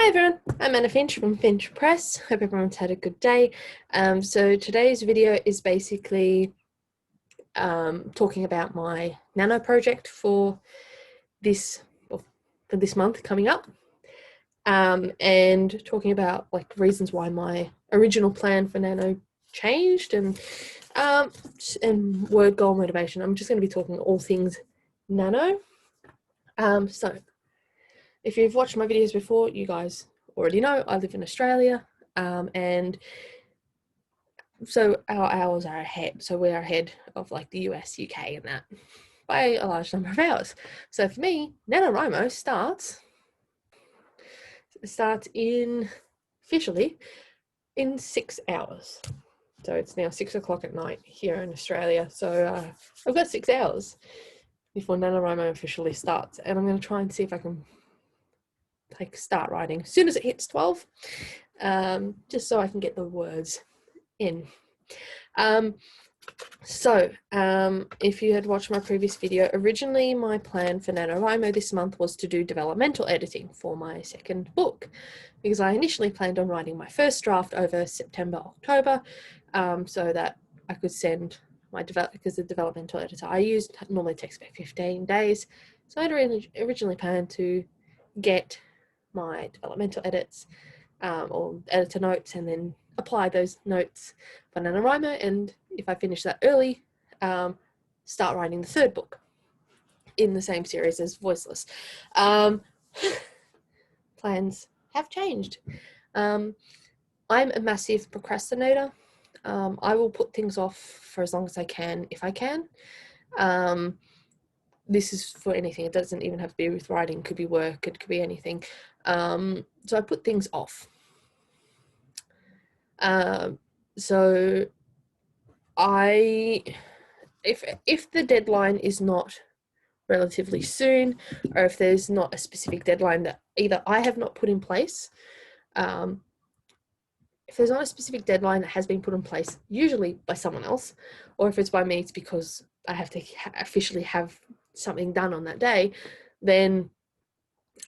Hi everyone, I'm Anna Finch from Finch Press. Hope everyone's had a good day. So today's video is basically talking about my Nano project for this month coming up, and talking about like reasons why my original plan for Nano changed, and word goal motivation. I'm just going to be talking all things Nano. So if you've watched my videos before, you guys already know I live in Australia, and so our hours are ahead. So we're ahead of like the US, UK, and that by a large number of hours. So for me, NaNoWriMo starts officially in 6 hours. So it's now 6 o'clock at night here in Australia. So I've got 6 hours before NaNoWriMo officially starts, and I'm going to try and see if I can start writing as soon as it hits 12, just so I can get the words in. If you had watched my previous video, originally my plan for NaNoWriMo this month was to do developmental editing for my second book, because I initially planned on writing my first draft over September, October, so that I could send my because the developmental editor I used normally takes about 15 days. So I'd originally planned to get my developmental edits or editor notes and then apply those notes for NaNoWriMo, and if I finish that early, start writing the third book in the same series as Voiceless. Plans have changed. I'm a massive procrastinator. I will put things off for as long as I can if I can. This is for anything. It doesn't even have to be with writing. It could be work. It could be anything. So I put things off. So if the deadline is not relatively soon, or if there's not a specific deadline that either I have not put in place, if there's not a specific deadline that has been put in place, usually by someone else, or if it's by me, it's because I have to officially have something done on that day, then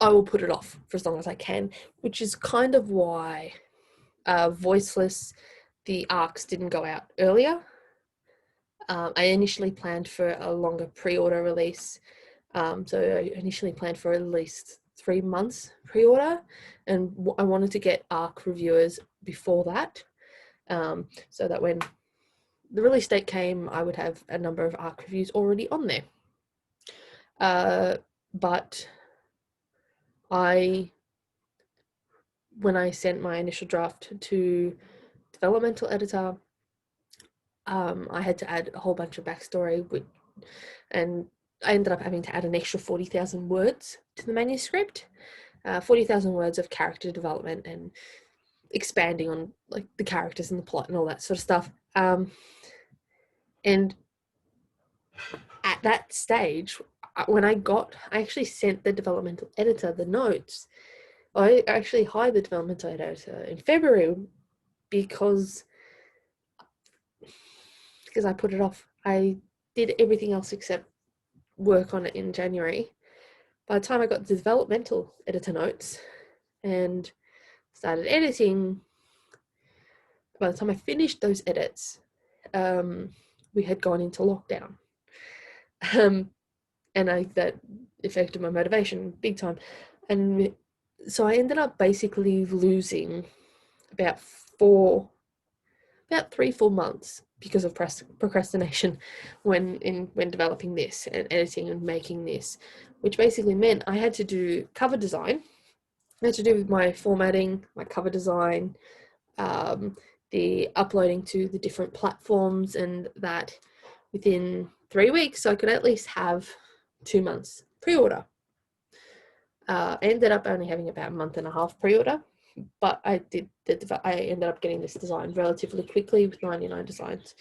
I will put it off for as long as I can, which is kind of why Voiceless, the arcs didn't go out earlier. I initially planned for a longer pre-order release, so I initially planned for at least 3 months pre-order, and I wanted to get ARC reviewers before that, so that when the release date came, I would have a number of ARC reviews already on there. But when I sent my initial draft to developmental editor, I had to add a whole bunch of backstory, and I ended up having to add an extra 40,000 words to the manuscript, 40,000 words of character development and expanding on like the characters and the plot and all that sort of stuff. And at that stage, when I actually sent the developmental editor the notes. I actually hired the developmental editor in February because I put it off. I did everything else except work on it in January. By the time I got the developmental editor notes and started editing, by the time I finished those edits, we had gone into lockdown. And that affected my motivation big time. And so I ended up basically losing about 3-4 months because of procrastination when developing this and editing and making this, which basically meant I had to do cover design. I had to do with my formatting, my cover design, the uploading to the different platforms, and that within 3 weeks, so I could at least have 2 months pre-order. I ended up only having about a month and a half pre-order, but I ended up getting this design relatively quickly with 99 designs,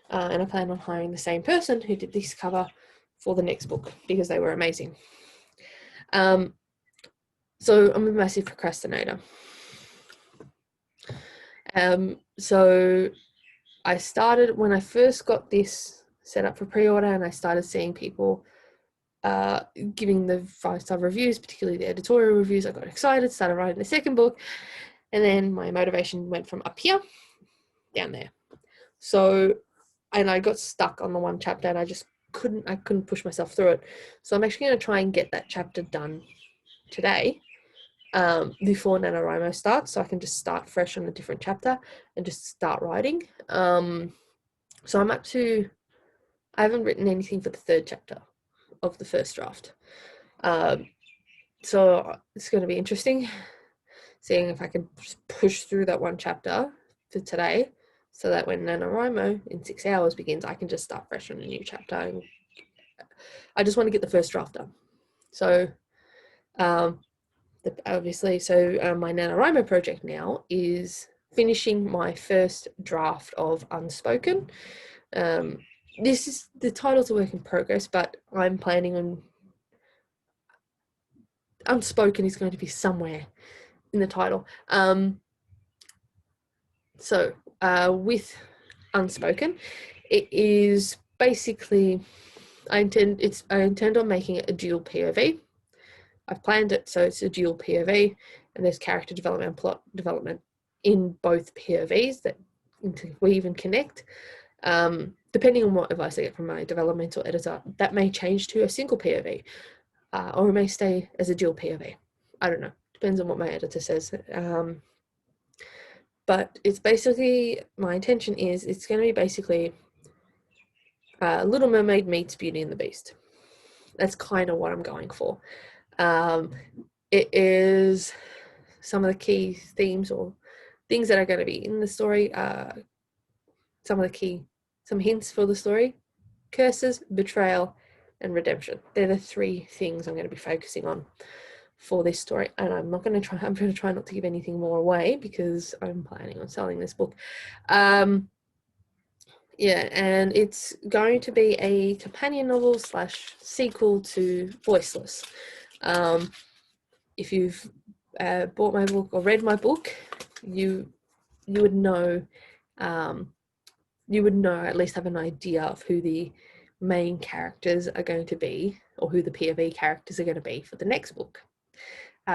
and I plan on hiring the same person who did this cover for the next book because they were amazing. So I'm a massive procrastinator. So I started when I first got this set up for pre-order, and I started seeing people giving the 5-star reviews, particularly the editorial reviews. I got excited, started writing the second book, and then my motivation went from up here down there. So, and I got stuck on the one chapter, and I couldn't push myself through it. So I'm actually going to try and get that chapter done today, before NaNoWriMo starts, so I can just start fresh on a different chapter and just start writing. So I'm up to, I haven't written anything for the 3rd chapter of the first draft. So it's going to be interesting seeing if I can push through that one chapter for today, so that when NaNoWriMo in 6 hours begins, I can just start fresh on a new chapter. And I just want to get the first draft done. So obviously, my NaNoWriMo project now is finishing my first draft of Unspoken. This is, the title's a work in progress, but I'm planning on, Unspoken is going to be somewhere in the title. With Unspoken, it is basically, I intend on making it a dual POV. I've planned it so it's a dual POV, and there's character development and plot development in both POVs that interweave and connect. Depending on what advice I get from my developmental editor, that may change to a single POV, or it may stay as a dual POV. I don't know. Depends on what my editor says. But it's basically, my intention is it's going to be basically Little Mermaid meets Beauty and the Beast. That's kind of what I'm going for. It is some of the key themes or things that are going to be in the story. Some hints for the story: curses, betrayal, and redemption. They're the 3 things I'm going to be focusing on for this story. And I'm going to try not to give anything more away, because I'm planning on selling this book. Yeah, and it's going to be a companion novel / sequel to Voiceless. If you've bought my book or read my book, you would know, at least have an idea of who the main characters are going to be, or who the POV characters are going to be for the next book,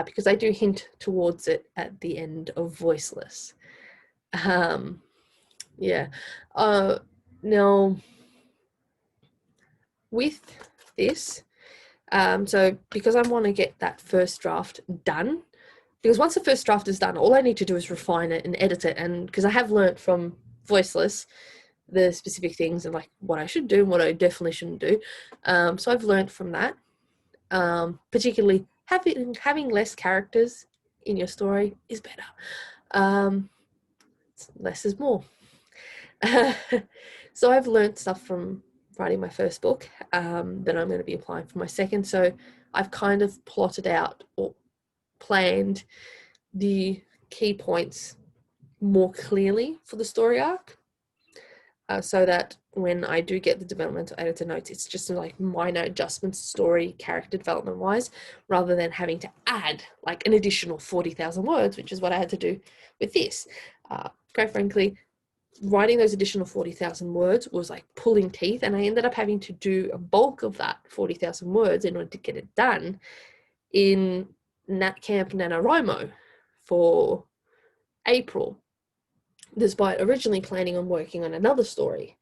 because I do hint towards it at the end of Voiceless. Now, with this, so because I want to get that first draft done, because once the first draft is done, all I need to do is refine it and edit it. And because I have learnt from Voiceless the specific things and like what I should do and what I definitely shouldn't do. So I've learnt from that. Particularly having less characters in your story is better. Less is more. So I've learnt stuff from writing my first book that I'm going to be applying for my second. So I've kind of plotted out or planned the key points more clearly for the story arc, so that when I do get the developmental editor notes, it's just like minor adjustments, story, character development wise, rather than having to add like an additional 40,000 words, which is what I had to do with this. Quite frankly, writing those additional 40,000 words was like pulling teeth, and I ended up having to do a bulk of that 40,000 words in order to get it done in Camp NaNoWriMo for April, despite originally planning on working on another story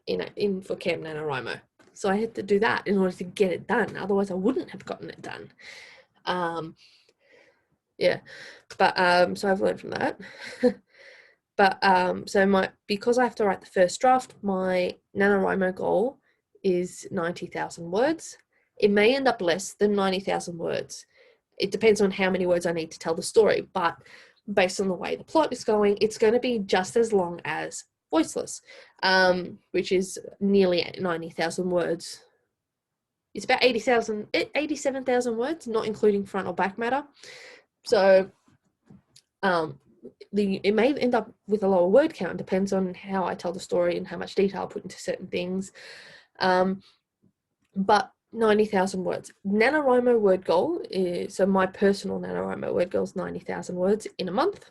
for Camp NaNoWriMo. So I had to do that in order to get it done. Otherwise, I wouldn't have gotten it done. So I've learned from that. Because I have to write the first draft, my NaNoWriMo goal is 90,000 words. It may end up less than 90,000 words. It depends on how many words I need to tell the story, but based on the way the plot is going, it's going to be just as long as Voiceless, which is nearly 90,000 words. It's about 87,000 words, not including front or back matter. So it may end up with a lower word count. It depends on how I tell the story and how much detail I put into certain things. But 90,000 words. NaNoWriMo word goal is, so my personal NaNoWriMo word goal is 90,000 words in a month.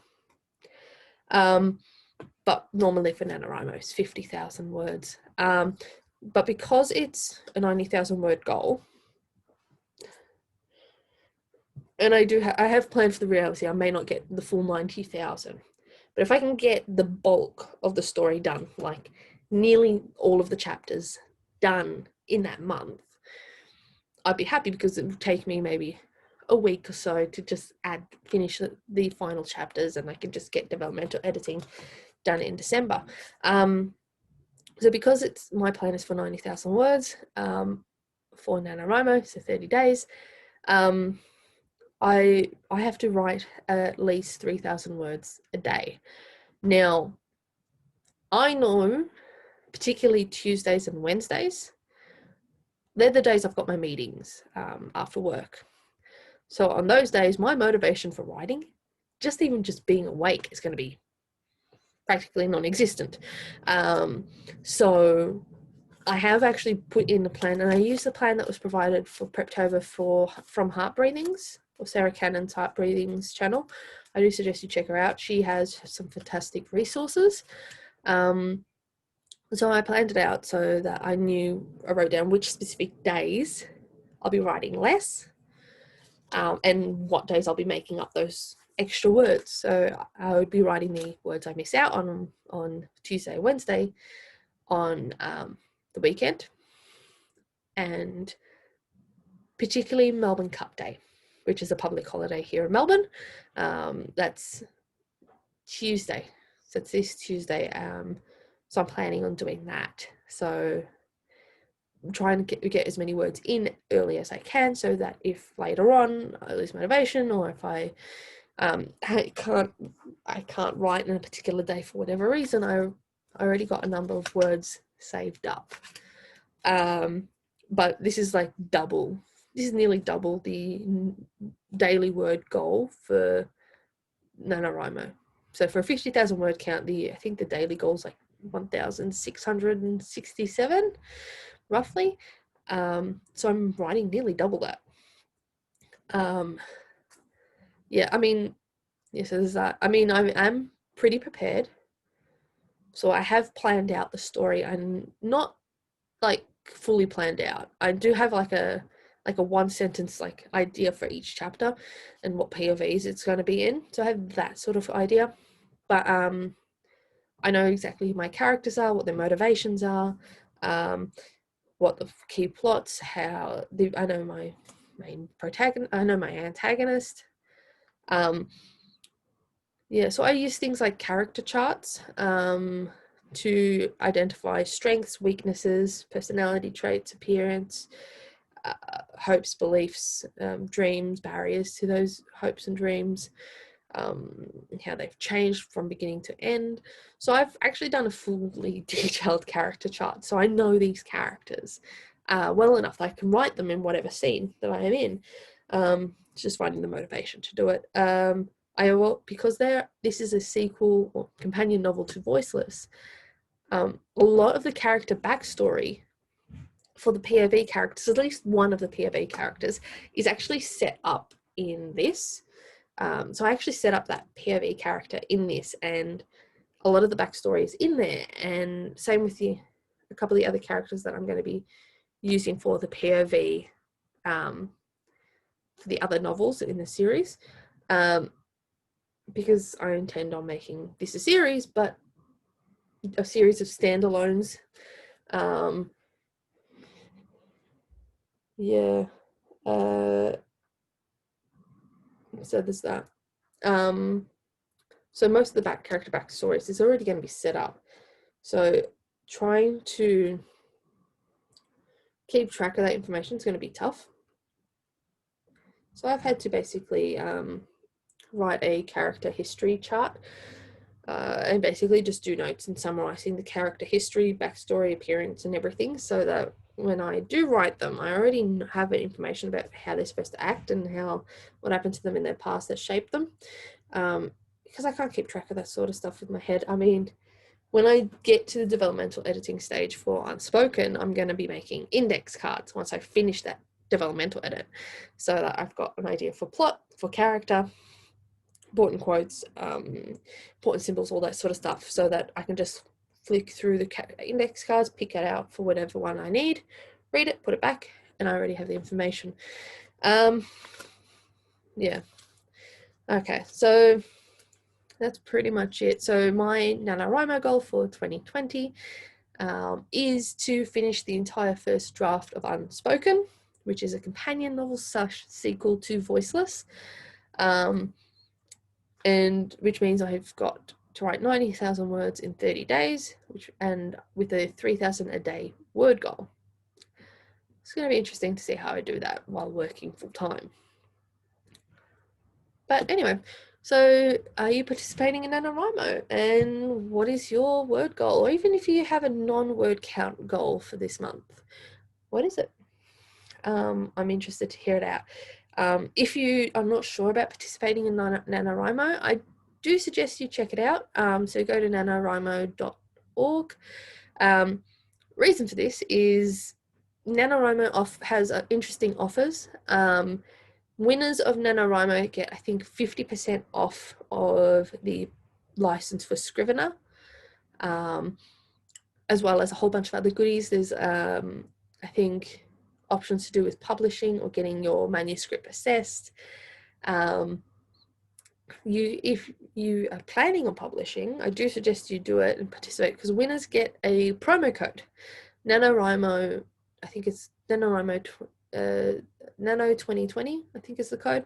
But normally for NaNoWriMo it's 50,000 words. But because it's a 90,000 word goal, and I have planned for the reality. I may not get the full 90,000, but if I can get the bulk of the story done, like nearly all of the chapters done in that month, I'd be happy, because it would take me maybe a week or so to just finish the final chapters, and I can just get developmental editing done in December. So because my plan is for 90,000 words for NaNoWriMo, so 30 days, I have to write at least 3,000 words a day. Now, I know, particularly Tuesdays and Wednesdays, they're the days I've got my meetings after work. So on those days, my motivation for writing, just being awake, is going to be practically non-existent. So I have actually put in a plan, and I used the plan that was provided for Preptober from Heart Breathings, or Sarah Cannon's Heart Breathings channel. I do suggest you check her out. She has some fantastic resources. So I planned it out so that I wrote down which specific days I'll be writing less, and what days I'll be making up those extra words. So I would be writing the words I miss out on Tuesday, Wednesday, on the weekend, and particularly Melbourne Cup Day, which is a public holiday here in Melbourne. That's Tuesday. So it's this Tuesday. So I'm planning on doing that. So I'm trying to get as many words in early as I can, so that if later on I lose motivation, or if I can't write in a particular day for whatever reason, I already got a number of words saved up. But this is nearly double the daily word goal for NaNoWriMo. So for a 50,000 word count, I think the daily goal is like 1,667 roughly. So I'm writing nearly double that. Yeah, I mean, yes, so there's that. I mean, I'm pretty prepared. So I have planned out the story. I'm not like fully planned out. I do have like a one sentence like idea for each chapter and what POVs it's going to be in. So I have that sort of idea. But I know exactly who my characters are, what their motivations are, what the key plots, I know my main protagonist, I know my antagonist. Yeah, so I use things like character charts to identify strengths, weaknesses, personality traits, appearance, hopes, beliefs, dreams, barriers to those hopes and dreams, how they've changed from beginning to end. So I've actually done a fully detailed character chart, so I know these characters well enough that I can write them in whatever scene that I am in. It's just finding the motivation to do it. Because this is a sequel or companion novel to Voiceless, a lot of the character backstory for the POV characters, at least one of the POV characters, is actually set up in this. So I actually set up that POV character in this, and a lot of the backstory is in there, and same with a couple of the other characters that I'm going to be using for the POV for the other novels in the series, because I intend on making this a series, but a series of standalones. Yeah. So there's that. So most of the character backstories is already going to be set up. So trying to keep track of that information is going to be tough. So I've had to basically write a character history chart and basically just do notes and summarizing the character history, backstory, appearance, and everything, so that when I do write them, I already have information about how they're supposed to act and what happened to them in their past that shaped them. Because I can't keep track of that sort of stuff in my head. I mean, when I get to the developmental editing stage for Unspoken, I'm going to be making index cards once I finish that developmental edit, so that I've got an idea for plot, for character, important quotes, important symbols, all that sort of stuff, so that I can just flick through the index cards, pick it out for whatever one I need, read it, put it back, and I already have the information. Yeah. Okay, so that's pretty much it. So my NaNoWriMo goal for 2020 is to finish the entire first draft of Unspoken, which is a companion novel / sequel to Voiceless, and which means I've got to write 90,000 words in 30 days, and with a 3,000 a day word goal. It's going to be interesting to see how I do that while working full time. But anyway, so are you participating in NaNoWriMo? And what is your word goal? Or even if you have a non-word count goal for this month, what is it? I'm interested to hear it out. If you are not sure about participating in NaNoWriMo, I do suggest you check it out. So go to NaNoWriMo.org. Reason for this is NaNoWriMo has interesting offers. Winners of NaNoWriMo get, I think, 50% off of the license for Scrivener, as well as a whole bunch of other goodies. There's, I think, options to do with publishing or getting your manuscript assessed. If you are planning on publishing, I do suggest you do it and participate, because winners get a promo code. NaNoWriMo, I think it's NaNoWriMo Nano 2020, I think is the code.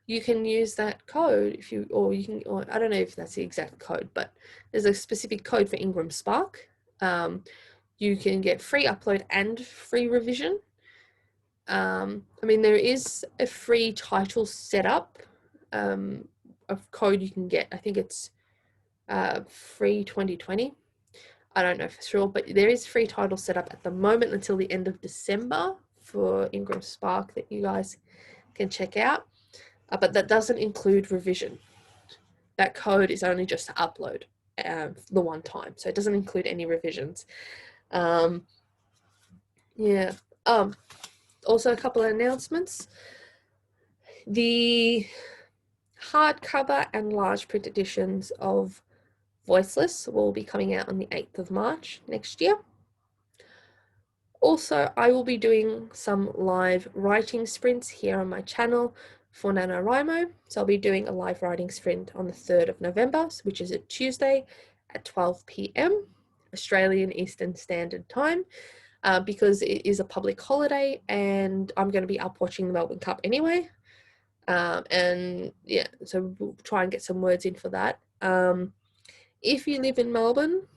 You can use that code if you, or I don't know if that's the exact code, but there's a specific code for Ingram Spark. You can get free upload and free revision. I mean, there is a free title setup of code you can get. I think it's free 2020. I don't know for sure, but there is free title setup at the moment until the end of December for Ingram Spark that you guys can check out. But that doesn't include revision. That code is only just to upload the one time, so it doesn't include any revisions. Yeah. Also, a couple of announcements. The hardcover and large print editions of Voiceless will be coming out on the 8th of March next year. Also, I will be doing some live writing sprints here on my channel for NaNoWriMo. So I'll be doing a live writing sprint on the 3rd of November, which is a Tuesday at 12 p.m. Australian Eastern Standard Time, because it is a public holiday and I'm going to be up watching the Melbourne Cup anyway. And yeah, so we'll try and get some words in for that. If you live in Melbourne,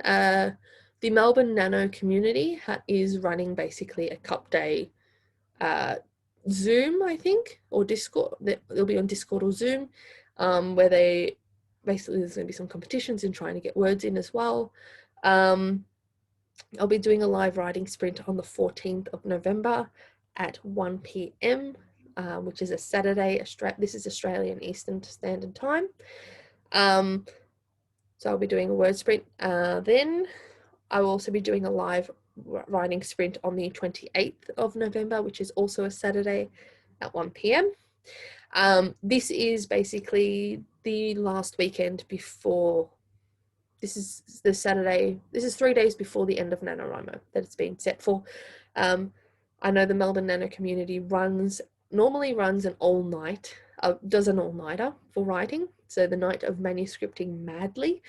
the Melbourne Nano community is running basically a Cup Day Zoom, I think, or Discord. They'll be on Discord or Zoom, where they basically, there's going to be some competitions in trying to get words in as well. I'll be doing a live writing sprint on the 14th of November at 1 p.m, which is a Saturday. This is Australian Eastern Standard Time. So I'll be doing a word sprint. Then I will also be doing a live writing sprint on the 28th of November, which is also a Saturday at 1 p.m. This is basically the last weekend before, this is the Saturday, this is 3 days before the end of NaNoWriMo that it's been set for. I know the Melbourne Nano community normally runs an all-night, does an all-nighter for writing. So the night of manuscripting madly,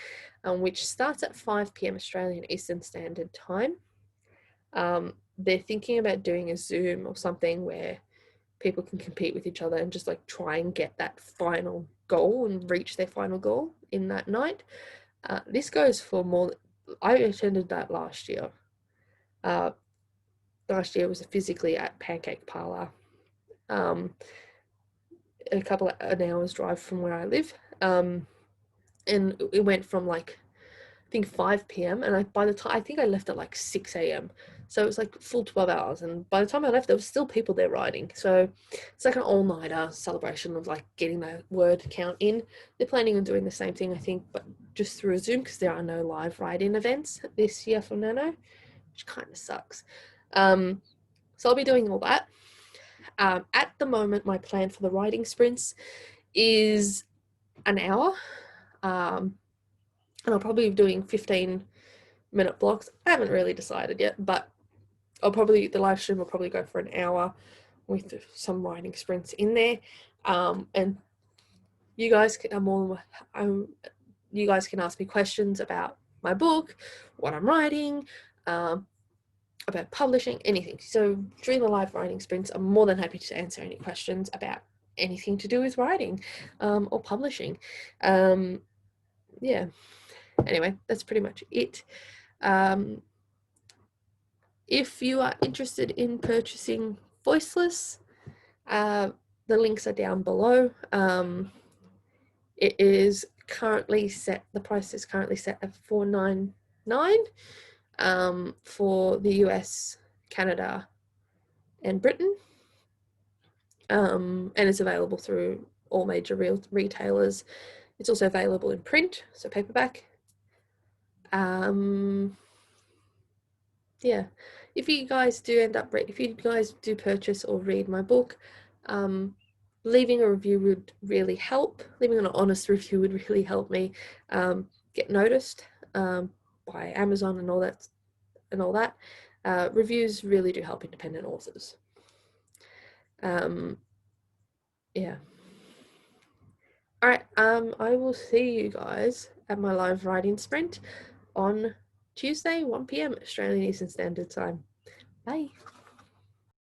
which starts at 5 p.m. Australian Eastern Standard Time. They're thinking about doing a Zoom or something where people can compete with each other and just like try and get that final goal and reach their final goal in that night. This goes for more. I attended that last year. Last year was physically at Pancake Parlour, a couple of an hour's drive from where I live. And it went from like, I think 5 p.m. and by the time, I think I left at like 6 a.m. So it was like full 12 hours. And by the time I left, there was still people there writing. So it's like an all-nighter celebration of like getting that word count in. They're planning on doing the same thing, I think, but just through a Zoom, because there are no live write-in events this year for Nano, which kind of sucks. So I'll be doing all that. At the moment, my plan for the writing sprints is an hour. And I'll probably be doing 15-minute blocks. I haven't really decided yet, but the live stream will probably go for an hour with some writing sprints in there. And you guys you guys can ask me questions about my book, what I'm writing, about publishing, anything. So during the live writing sprints, I'm more than happy to answer any questions about anything to do with writing or publishing. Yeah. Anyway, that's pretty much it. If you are interested in purchasing Voiceless, the links are down below. It is currently set, the price is currently set at $4.99 for the US, Canada, and Britain. And it's available through all major retailers. It's also available in print, so paperback. Yeah, if you guys do purchase or read my book, leaving a review would really help. Leaving an honest review would really help me get noticed by Amazon and all that. Reviews really do help independent authors. Yeah. All right. I will see you guys at my live writing sprint on Tuesday, 1 p.m. Australian Eastern Standard Time. Bye.